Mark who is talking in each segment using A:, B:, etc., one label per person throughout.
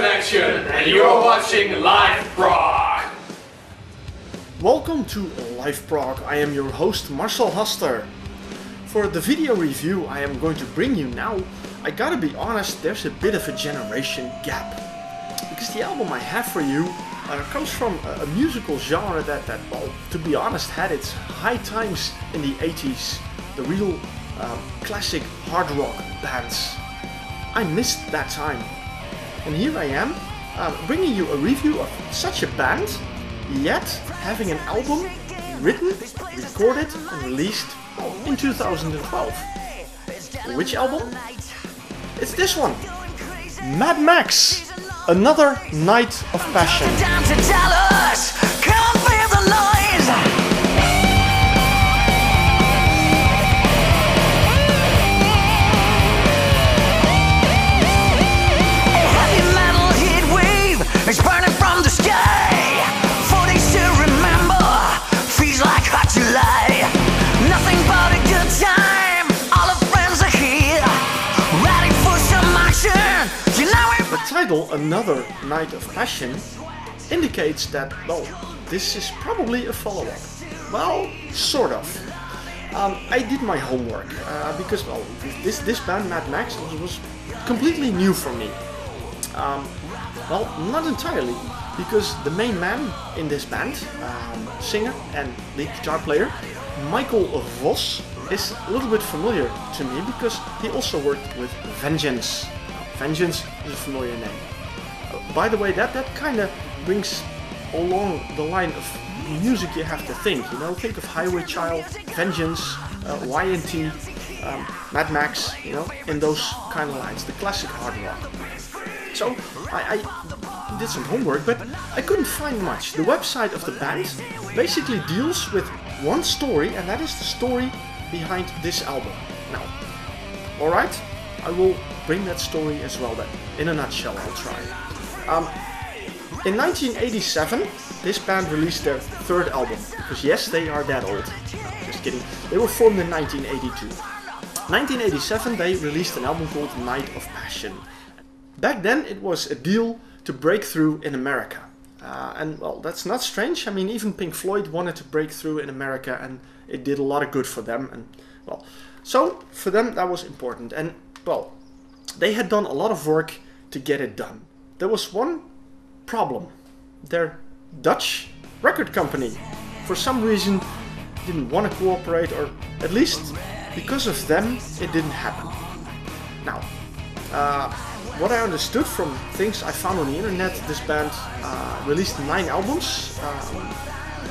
A: connection, and you're watching Live Prog.
B: Welcome to Live Prog. I am your host Marcel Haster. For the video review I am going to bring you now, I gotta be honest, there's a bit of a generation gap. Because the album I have for you comes from a musical genre that, well, to be honest, had its high times in the 80s. The real classic hard rock bands. I missed that time. And here I am, bringing you a review of such a band, yet having an album written, recorded and released in 2012. Which album? It's this one, Madmax, Another Night of Passion.
C: It's burning from the sky. 4 days to remember. Feels like hot July. Nothing but a good time. All our friends are here, ready for some action. You know it.
B: The title, Another Night of Passion, indicates that, well, this is probably a follow-up. Well, sort of. I did my homework because, well, this band, Madmax, was completely new for me. Well, not entirely, because the main man in this band, singer and lead guitar player, Michael Vos, is a little bit familiar to me because he also worked with Vengeance. Vengeance is a familiar name. By the way, that kind of brings along the line of music you have to think. You know, think of Highway Child, Vengeance, Y&T, Madmax, you know, in those kind of lines, the classic hard rock. So I did some homework, but I couldn't find much. The website of the band basically deals with one story, and that is the story behind this album. Now, alright, I will bring that story as well then. In a nutshell, I'll try. In 1987, this band released their third album, because yes, they are that old. No, just kidding. They were formed in 1982. 1987, they released an album called Night of Passion. Back then it was a deal to break through in America. And well, that's not strange. I mean, even Pink Floyd wanted to break through in America, and it did a lot of good for them. And well, so for them that was important. And well, they had done a lot of work to get it done. There was one problem. Their Dutch record company, for some reason, didn't want to cooperate, or at least because of them, it didn't happen. Now, what I understood from things I found on the internet, this band released 9 albums.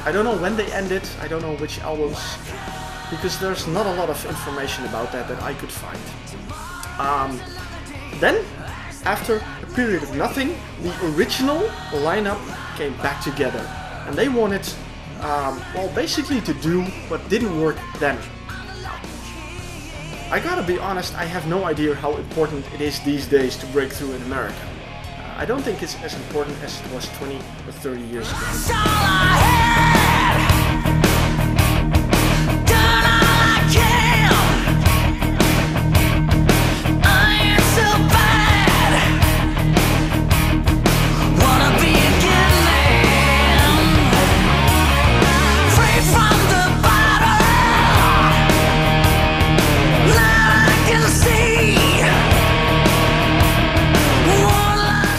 B: I don't know when they ended, I don't know which albums, because there's not a lot of information about that I could find. Then, after a period of nothing, the original lineup came back together. And they wanted, well, basically to do what didn't work then. I gotta be honest, I have no idea how important it is these days to break through in America. I don't think it's as important as it was 20 or 30 years ago.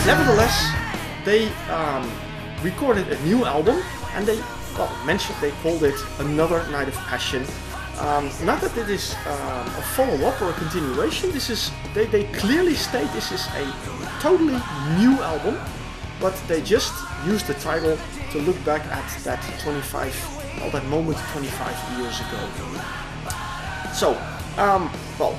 B: Nevertheless, they recorded a new album, and they, well, they called it Another Night of Passion. Not that it is a follow-up or a continuation. This is, they clearly state this is a totally new album, but they just used the title to look back at that that moment 25 years ago. So, well,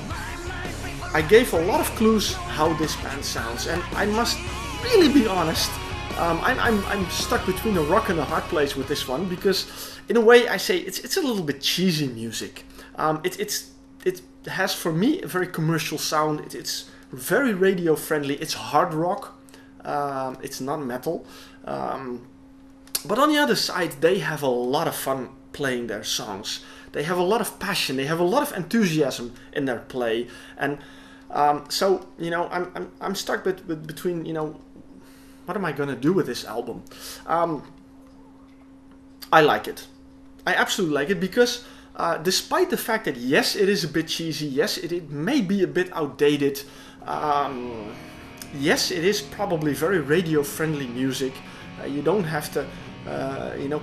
B: I gave a lot of clues how this band sounds, and I must really be honest, I'm stuck between a rock and a hard place with this one, because in a way I say it's a little bit cheesy music. It has for me a very commercial sound. It's very radio friendly. It's hard rock. It's not metal. But on the other side, they have a lot of fun playing their songs. They have a lot of passion. They have a lot of enthusiasm in their play, and so, you know, I'm stuck between, you know, what am I gonna do with this album? I like it. I absolutely like it because despite the fact that yes, it is a bit cheesy, yes, it may be a bit outdated, yes, it is probably very radio-friendly music. You don't have to,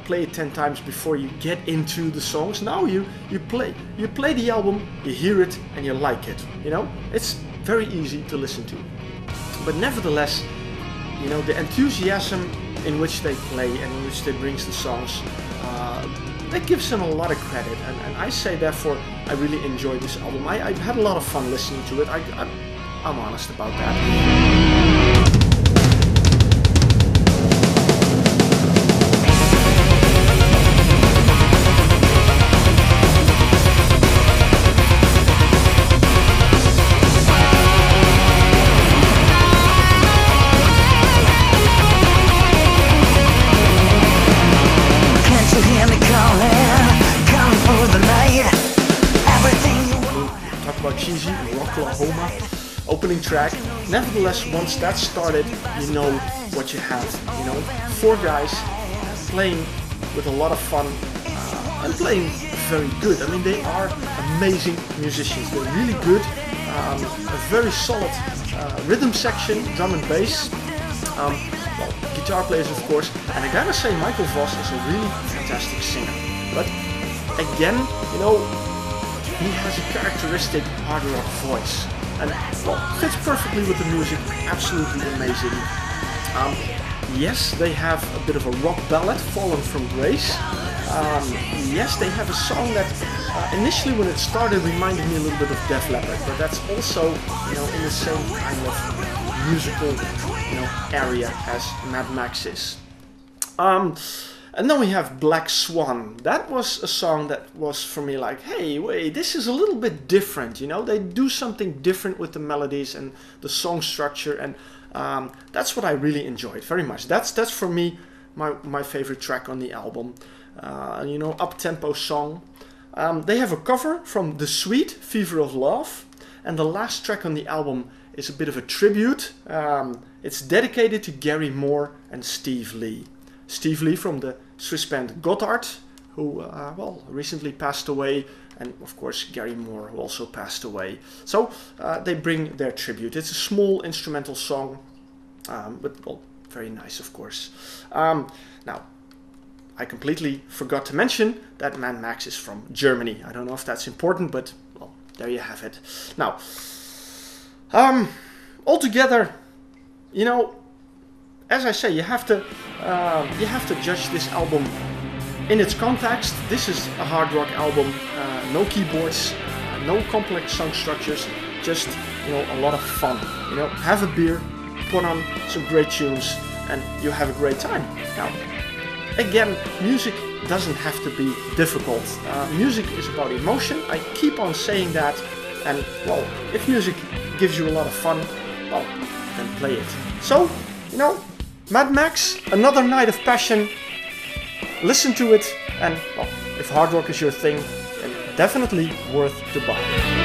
B: play it 10 times before you get into the songs. Now you play the album, you hear it, and you like it. It's very easy to listen to. But nevertheless, the enthusiasm in which they play and in which they bring the songs, that gives them a lot of credit. And I say, therefore, I really enjoy this album. I've had a lot of fun listening to it. I'm honest about that. Cheesy, Rocklahoma, opening track. Nevertheless, once that started, you know what you have. 4 guys playing with a lot of fun and playing very good. I mean, they are amazing musicians. They're really good. A very solid rhythm section, drum and bass. Guitar players, of course. And I gotta say, Michael Voss is a really fantastic singer. But again, he has a characteristic hard rock voice, and fits perfectly with the music. Absolutely amazing. Yes, they have a bit of a rock ballad, Fallen from Grace. Yes, they have a song that initially when it started reminded me a little bit of Def Leppard, but that's also in the same kind of musical area as Madmax is. And then we have Black Swan. That was a song that was for me like, hey, wait, this is a little bit different, They do something different with the melodies and the song structure, and that's what I really enjoyed very much. That's for me my favorite track on the album. Up-tempo song. They have a cover from The Sweet, Fever of Love, and the last track on the album is a bit of a tribute. It's dedicated to Gary Moore and Steve Lee. Steve Lee from the Swiss band Gotthard, who recently passed away, and of course Gary Moore, who also passed away. So they bring their tribute. It's a small instrumental song, but very nice, of course. Now, I completely forgot to mention that Madmax is from Germany. I don't know if that's important, but there you have it. Now, altogether, as I say, you have to judge this album in its context. This is a hard rock album, no keyboards, no complex song structures, just a lot of fun. Have a beer, put on some great tunes, and you have a great time. Now, again, music doesn't have to be difficult. Music is about emotion. I keep on saying that, and if music gives you a lot of fun, then play it. So, Madmax, Another Night of Passion. Listen to it, and if hard rock is your thing, then definitely worth the buy.